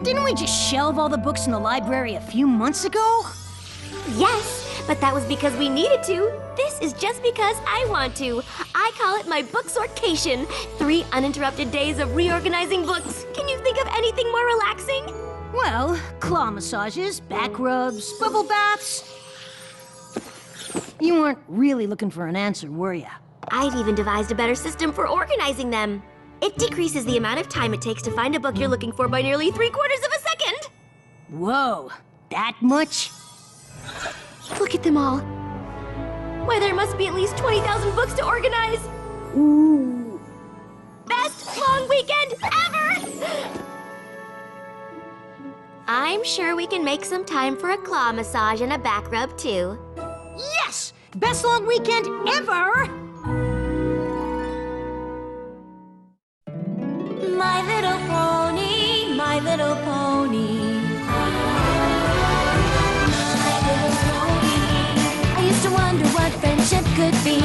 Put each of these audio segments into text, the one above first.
Didn't we just shelve all the books in the library a few months ago? Yes, but that was because we needed to. This is just because I want to. I call it my book sortcation. 3 uninterrupted days of reorganizing books. Can you think of anything more relaxing? Well, claw massages, back rubs, bubble baths. You weren't really looking for an answer, were ya? I've even devised a better system for organizing them. It decreases the amount of time it takes to find a book you're looking for by nearly 3/4 of a second. Whoa, that much? Look at them all. Why, there must be at least 20,000 books to organize. Ooh. Best long weekend ever! I'm sure we can make some time for a claw massage and a back rub, too. Yes! Best long weekend ever! My little pony, my little pony. My little pony. I used to wonder what friendship could be.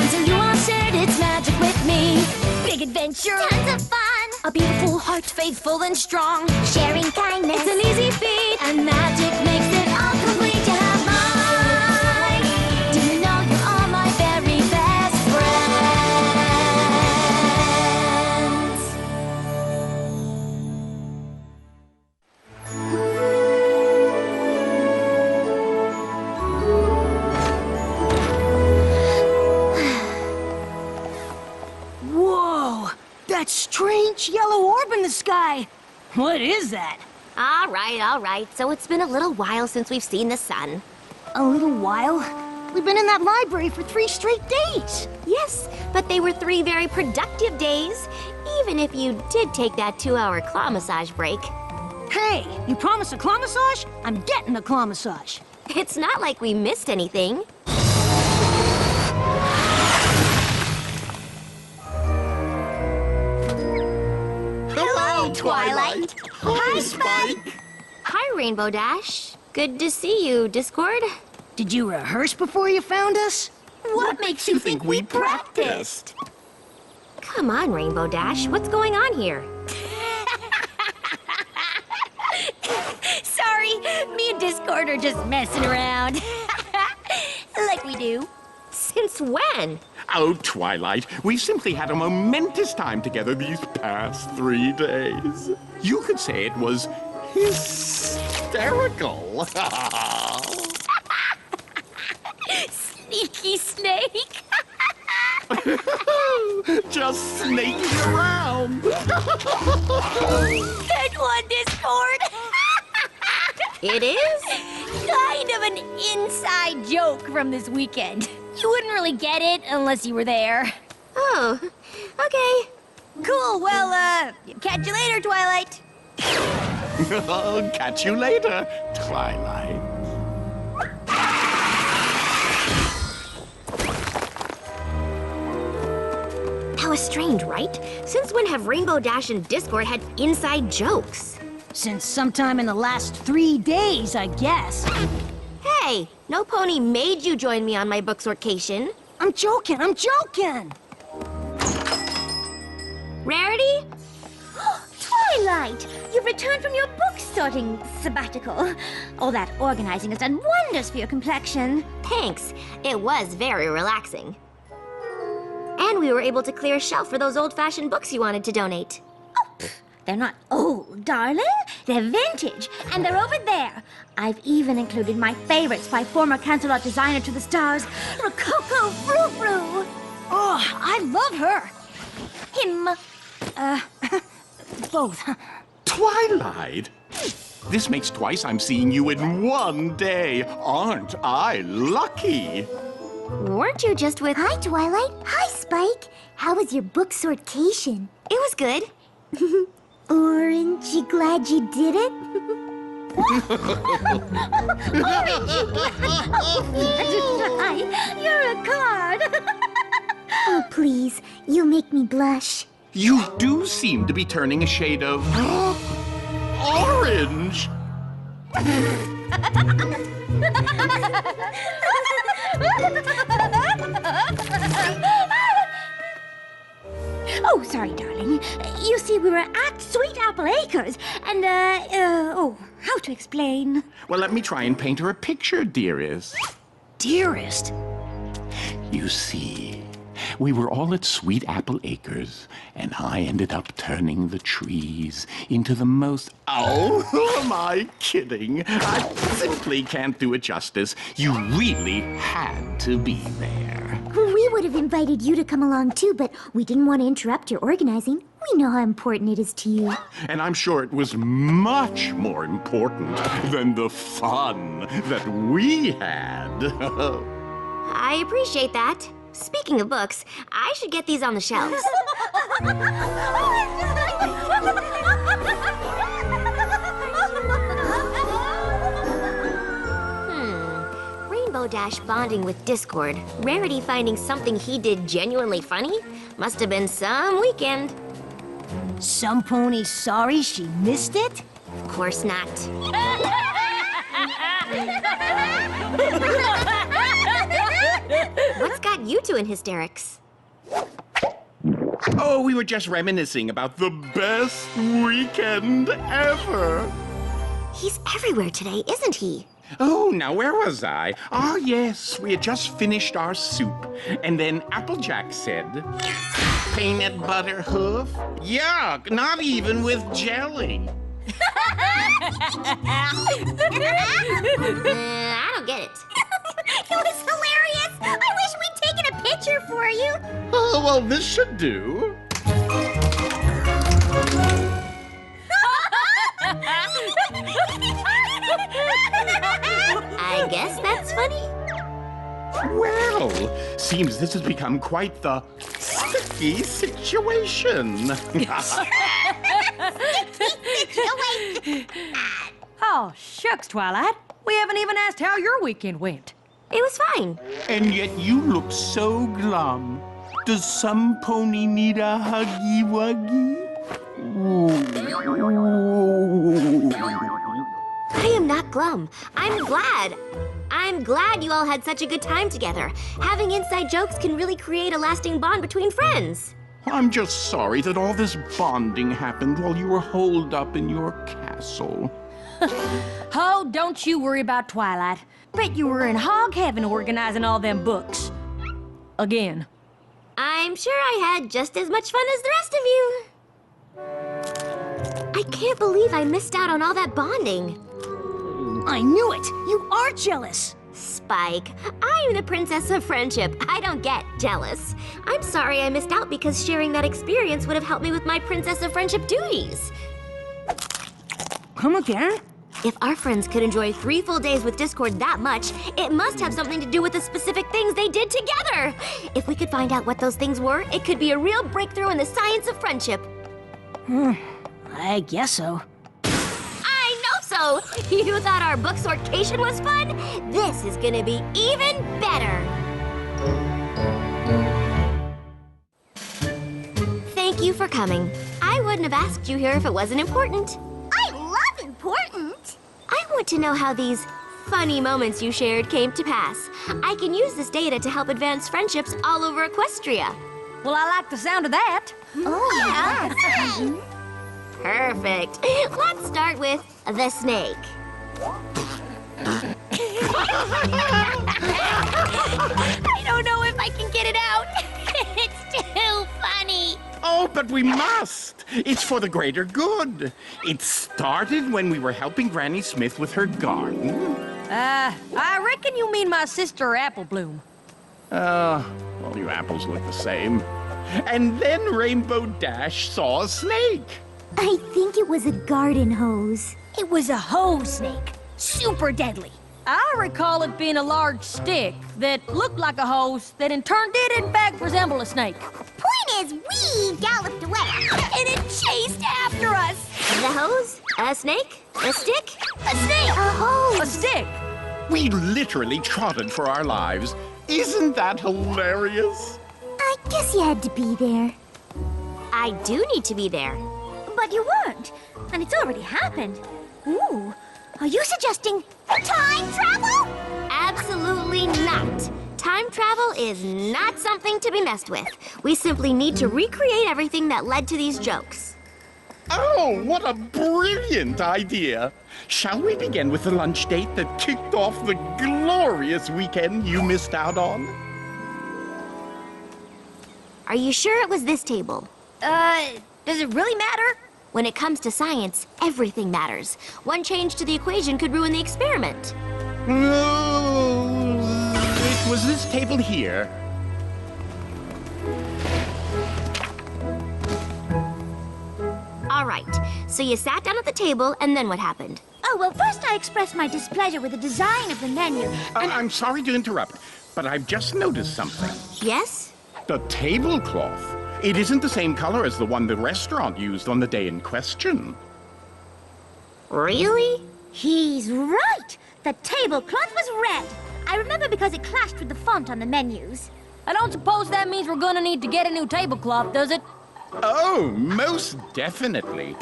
Until you all shared its magic with me. Big adventure. Tons of fun. A beautiful heart, faithful and strong. Sharing kindness. It's an easy feat. And magic makes it all complete. You have mine. Do you know you're all my very best friends? Whoa! That strange yellow orb in the sky! What is that? All right. So it's been a little while since we've seen the sun. A little while? We've been in that library for 3 straight days! Yes, but they were 3 very productive days, even if you did take that 2-hour claw massage break. Hey, you promised a claw massage? I'm getting a claw massage. It's not like we missed anything. Hello, Twilight. Hi, Spike. Hi, Rainbow Dash. Good to see you, Discord. Did you rehearse before you found us? What makes you think we practiced? Come on, Rainbow Dash. What's going on here? Sorry, me and Discord are just messing around. Like we do. Since when? Oh, Twilight, we've simply had a momentous time together these past 3 days. You could say it was hysterical. Sneaky snake. Just snaking around. That one, Discord. It is? Kind of an inside joke from this weekend. You wouldn't really get it unless you were there. Oh, okay. Cool, well, catch you later, Twilight. I'll catch you later, Twilight. That was strange, right? Since when have Rainbow Dash and Discord had inside jokes? Since sometime in the last 3 days, I guess. Hey, no pony made you join me on my book sortcation. I'm joking! Rarity? Twilight, you've returned from your book sorting sabbatical. All that organizing has done wonders for your complexion. Thanks. It was very relaxing. And we were able to clear a shelf for those old-fashioned books you wanted to donate. They're not old, darling. They're vintage, and they're over there. I've even included my favorites by former Cancelot designer to the stars, Rococo Frou-Frou. Oh, I love her! Him. Both. Twilight? This makes twice I'm seeing you in one day. Aren't I lucky? Weren't you just with... Hi, Twilight. Hi, Spike. How was your book sortation? It was good. Aren't you glad you did it? You're a card. Oh, please. You'll make me blush. You do seem to be turning a shade of... orange! Oh, sorry, darling. You see, we were at Sweet Apple Acres, and, how to explain? Well, let me try and paint her a picture, dearest. Dearest. You see, we were all at Sweet Apple Acres, and I ended up turning the trees into the most... Oh, who am I kidding? I simply can't do it justice. You really had to be there. We would have invited you to come along too, but we didn't want to interrupt your organizing. We know how important it is to you. And I'm sure it was much more important than the fun that we had. I appreciate that. Speaking of books, I should get these on the shelves. Rainbow Dash bonding with Discord. Rarity finding something he did genuinely funny. Must have been some weekend. Some pony sorry she missed it? Of course not. What's got you two in hysterics? Oh, we were just reminiscing about the best weekend ever. He's everywhere today, isn't he? Oh, now where was I? Ah, yes, we had just finished our soup. And then Applejack said, peanut butter hoof? Yuck, not even with jelly. I don't get it. It was hilarious! I wish we'd taken a picture for you! Oh, well, this should do. I guess that's funny. Well, seems this has become quite the sticky situation. Oh, shucks, Twilight. We haven't even asked how your weekend went. It was fine. And yet you look so glum. Does some pony need a huggy wuggy? I am not glum. I'm glad. I'm glad you all had such a good time together. Having inside jokes can really create a lasting bond between friends. I'm just sorry that all this bonding happened while you were holed up in your castle. Oh, don't you worry about Twilight. Bet you were in hog heaven organizing all them books. Again. I'm sure I had just as much fun as the rest of you. I can't believe I missed out on all that bonding. I knew it! You are jealous! Spike, I am the princess of friendship. I don't get jealous. I'm sorry I missed out because sharing that experience would have helped me with my princess of friendship duties. Come again? If our friends could enjoy 3 full days with Discord that much, it must have something to do with the specific things they did together. If we could find out what those things were, it could be a real breakthrough in the science of friendship. I guess so. I know so! You thought our book sortation was fun? This is gonna be even better! Thank you for coming. I wouldn't have asked you here if it wasn't important. I love important! I want to know how these funny moments you shared came to pass. I can use this data to help advance friendships all over Equestria. Well, I like the sound of that. Oh, yeah. Perfect. Let's start with the snake. I don't know if I can get it out. It's too funny. Oh, but we must. It's for the greater good. It started when we were helping Granny Smith with her garden. I reckon you mean my sister Apple Bloom. Well, you apples look the same. And then Rainbow Dash saw a snake. I think it was a garden hose. It was a hose snake. Super deadly. I recall it being a large stick that looked like a hose that in turn did in fact resemble a snake. Point is, we galloped away. And it chased after us. The hose? A snake? A stick? A snake! A hose. A stick! We literally trotted for our lives. Isn't that hilarious? I guess you had to be there. I do need to be there. But you weren't, and it's already happened. Ooh, Are you suggesting time travel? Absolutely not. Time travel is not something to be messed with. We simply need to recreate everything that led to these jokes. Oh, what a brilliant idea! Shall we begin with the lunch date that kicked off the glorious weekend you missed out on? Are you sure it was this table? Does it really matter? When it comes to science, everything matters. One change to the equation could ruin the experiment. No, it was this table here. All right, so you sat down at the table, and then what happened? Oh, well, first I expressed my displeasure with the design of the menu. I'm sorry to interrupt, but I've just noticed something. Yes? The tablecloth. It isn't the same color as the one the restaurant used on the day in question. Really? He's right. The tablecloth was red. I remember because it clashed with the font on the menus. I don't suppose that means we're gonna need to get a new tablecloth, does it? Oh, most definitely.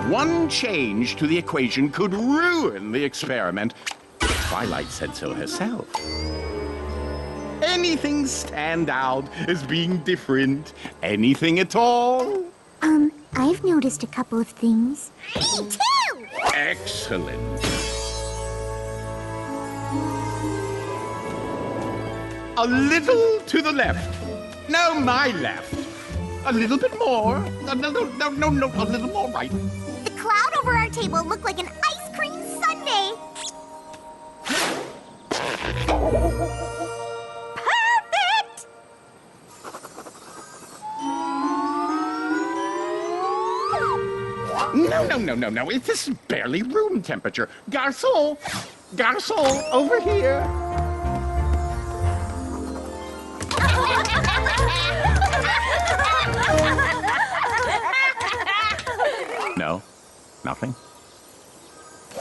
One change to the equation could ruin the experiment. Twilight said so herself. Anything stand out as being different? Anything at all? I've noticed a couple of things. Me too! Excellent. A little to the left. No, my left. A little bit more. No, a little more right. The cloud over our table looked like an ice cream sundae. Perfect! No. This is barely room temperature. Garçon! Garçon, over here. No? Nothing?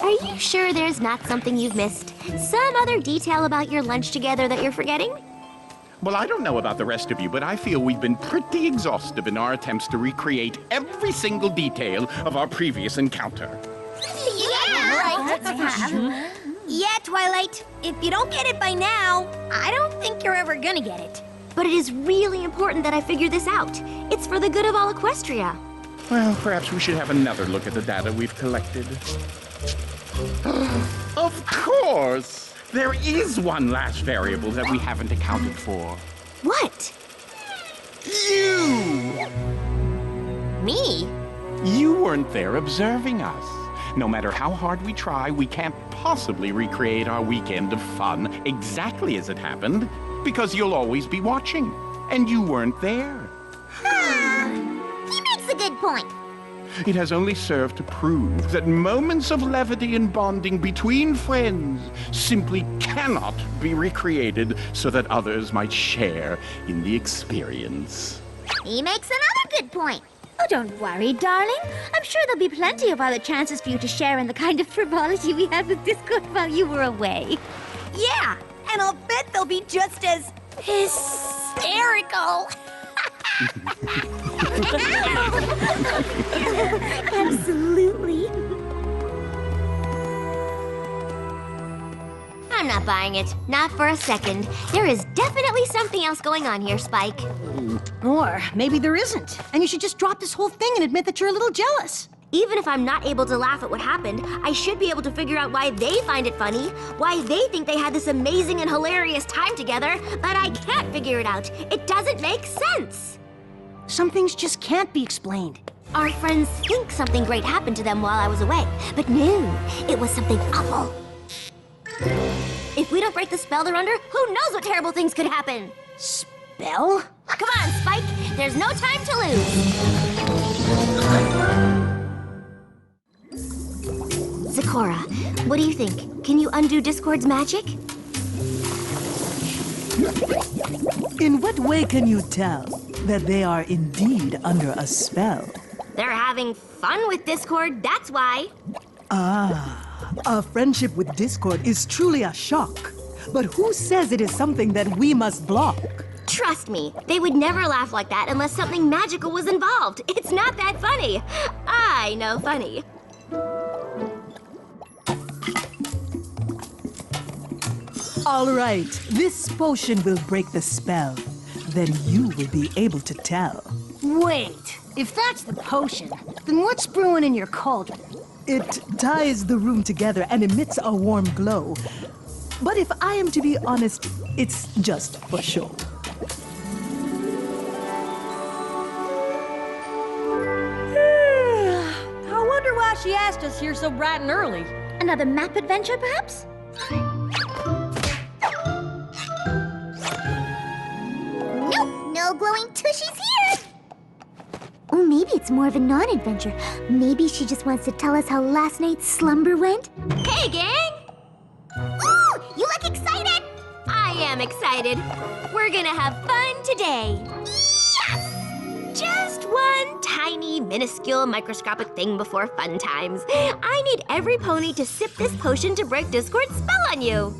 Are you sure there's not something you've missed? Some other detail about your lunch together that you're forgetting? Well, I don't know about the rest of you, but I feel we've been pretty exhaustive in our attempts to recreate every single detail of our previous encounter. Yeah, Twilight. If you don't get it by now, I don't think you're ever gonna get it. But it is really important that I figure this out. It's for the good of all Equestria. Well, perhaps we should have another look at the data we've collected. Of course! There is one last variable that we haven't accounted for. What? You! Me? You weren't there observing us. No matter how hard we try, we can't possibly recreate our weekend of fun exactly as it happened, because you'll always be watching, and you weren't there. He makes a good point. It has only served to prove that moments of levity and bonding between friends simply cannot be recreated so that others might share in the experience. He makes another good point. Oh, don't worry, darling. I'm sure there'll be plenty of other chances for you to share in the kind of frivolity we had with Discord while you were away. Yeah, and I'll bet they'll be just as hysterical. Absolutely. I'm not buying it. Not for a second. There is definitely something else going on here, Spike. Or maybe there isn't, and you should just drop this whole thing and admit that you're a little jealous. Even if I'm not able to laugh at what happened, I should be able to figure out why they find it funny, why they think they had this amazing and hilarious time together, but I can't figure it out. It doesn't make sense. Some things just can't be explained. Our friends think something great happened to them while I was away, but no, it was something awful. If we don't break the spell they're under, who knows what terrible things could happen? Spell? Come on, Spike. There's no time to lose. Zecora, what do you think? Can you undo Discord's magic? In what way can you tell that they are indeed under a spell? They're having fun with Discord, that's why. A friendship with Discord is truly a shock. But who says it is something that we must block? Trust me, they would never laugh like that unless something magical was involved. It's not that funny. I know funny. All right, this potion will break the spell. Then you will be able to tell. Wait, if that's the potion, then what's brewing in your cauldron? It ties the room together and emits a warm glow. But if I am to be honest, it's just for show. I wonder why she asked us here so bright and early. Another map adventure, perhaps? Nope, no glowing tushies here. Oh, maybe it's more of a non-adventure. Maybe she just wants to tell us how last night's slumber went. Hey, gang! Ooh, you look excited. I am excited. We're gonna have fun today. Yes! Just one tiny, minuscule, microscopic thing before fun times. I need every pony to sip this potion to break Discord's spell on you.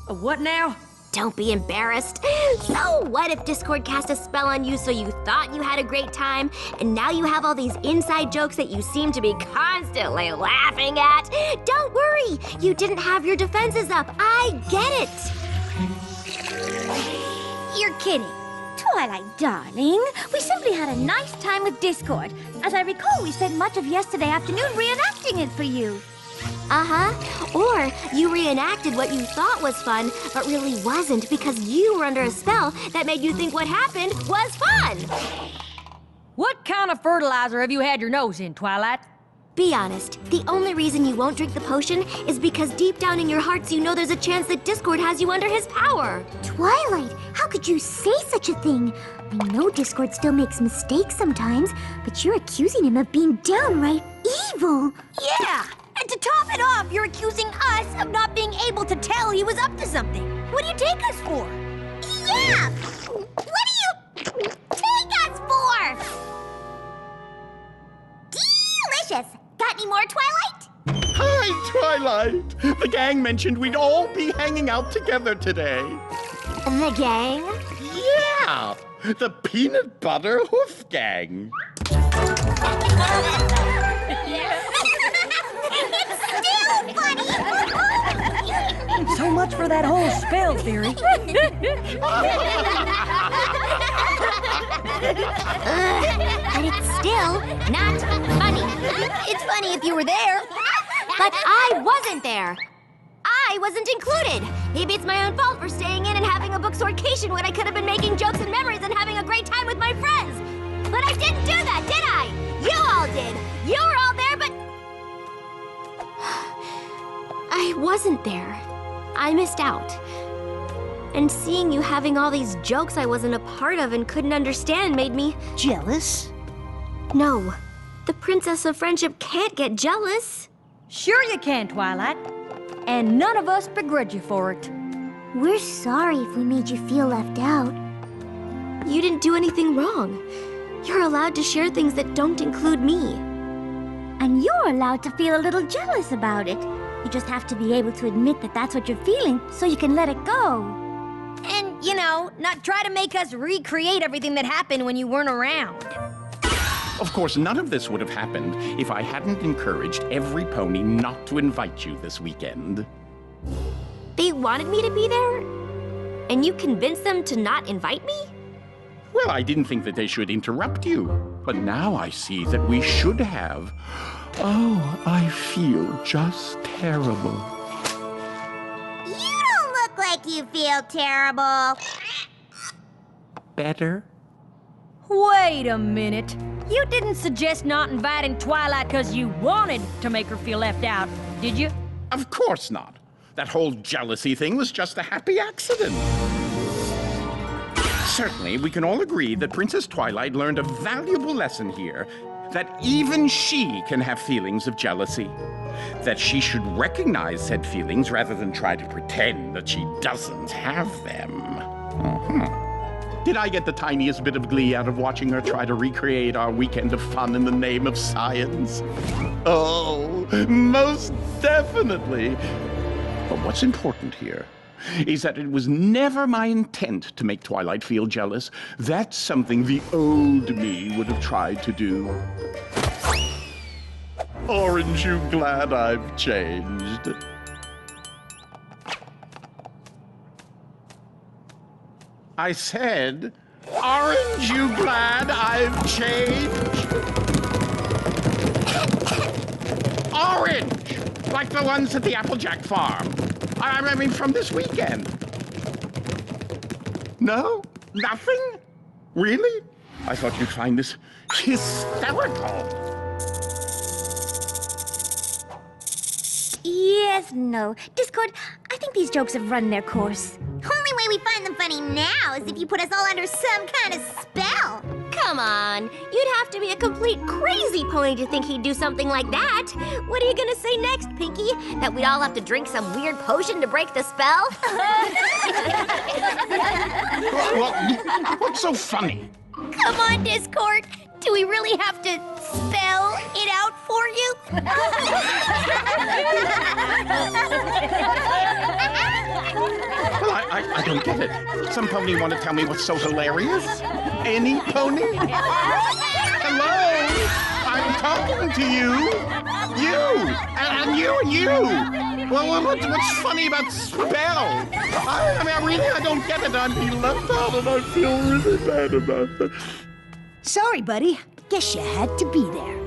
What now? Don't be embarrassed. So what if Discord cast a spell on you so you thought you had a great time, and now you have all these inside jokes that you seem to be constantly laughing at? Don't worry, you didn't have your defenses up. I get it. You're kidding. Twilight, darling. We simply had a nice time with Discord. As I recall, we spent much of yesterday afternoon reenacting it for you. Uh-huh. Or you reenacted what you thought was fun, but really wasn't because you were under a spell that made you think what happened was fun. What kind of fertilizer have you had your nose in, Twilight? Be honest, the only reason you won't drink the potion is because deep down in your hearts you know there's a chance that Discord has you under his power. Twilight, how could you say such a thing? I know Discord still makes mistakes sometimes, but you're accusing him of being downright evil. Yeah! And to top it off, you're accusing us of not being able to tell he was up to something. What do you take us for? Yeah! What do you take us for? Delicious! Got any more, Twilight? Hi, Twilight. The gang mentioned we'd all be hanging out together today. The gang? Yeah, the Peanut Butter Hoof Gang. So much for that whole spell theory. But it's still not funny. It's funny if you were there. But I wasn't there. I wasn't included. Maybe it's my own fault for staying in and having a booksorcation when I could have been making jokes and memories and having a great time with my friends. But I didn't do that, did I? You all did. You were all there, but I wasn't there. I missed out. And seeing you having all these jokes I wasn't a part of and couldn't understand made me Jealous? No. The Princess of Friendship can't get jealous. Sure you can, Twilight. And none of us begrudge you for it. We're sorry if we made you feel left out. You didn't do anything wrong. You're allowed to share things that don't include me. And you're allowed to feel a little jealous about it. You just have to be able to admit that that's what you're feeling so you can let it go. And, you know, not try to make us recreate everything that happened when you weren't around. Of course, none of this would have happened if I hadn't encouraged every pony not to invite you this weekend. They wanted me to be there? And you convinced them to not invite me? Well, I didn't think that they should interrupt you. But now I see that we should have. Oh, I feel just terrible. You don't look like you feel terrible. Better? Wait a minute. You didn't suggest not inviting Twilight because you wanted to make her feel left out, did you? Of course not. That whole jealousy thing was just a happy accident. Certainly, we can all agree that Princess Twilight learned a valuable lesson here, that even she can have feelings of jealousy. That she should recognize said feelings rather than try to pretend that she doesn't have them. Did I get the tiniest bit of glee out of watching her try to recreate our weekend of fun in the name of science? Oh, most definitely. But what's important here is that it was never my intent to make Twilight feel jealous. That's something the old me would have tried to do. Aren't you glad I've changed? I said, aren't you glad I've changed? Orange! Like the ones at the Applejack farm. I mean, from this weekend. No? Nothing? Really? I thought you'd find this hysterical. Yes, no. Discord, I think these jokes have run their course. Only way we find them funny now is if you put us all under some kind of spell. Come on. You'd have to be a complete crazy pony to think he'd do something like that. What are you gonna say next, Pinky? That we'd all have to drink some weird potion to break the spell? Well, what's so funny? Come on, Discord. Do we really have to spell it out for you? Well, I don't get it. Some pony want to tell me what's so hilarious? Any pony? Hello? I'm talking to you. You. And you and you. Well, what's funny about spell? I don't get it. I'm being left out and I feel really bad about it. Sorry, buddy. Guess you had to be there.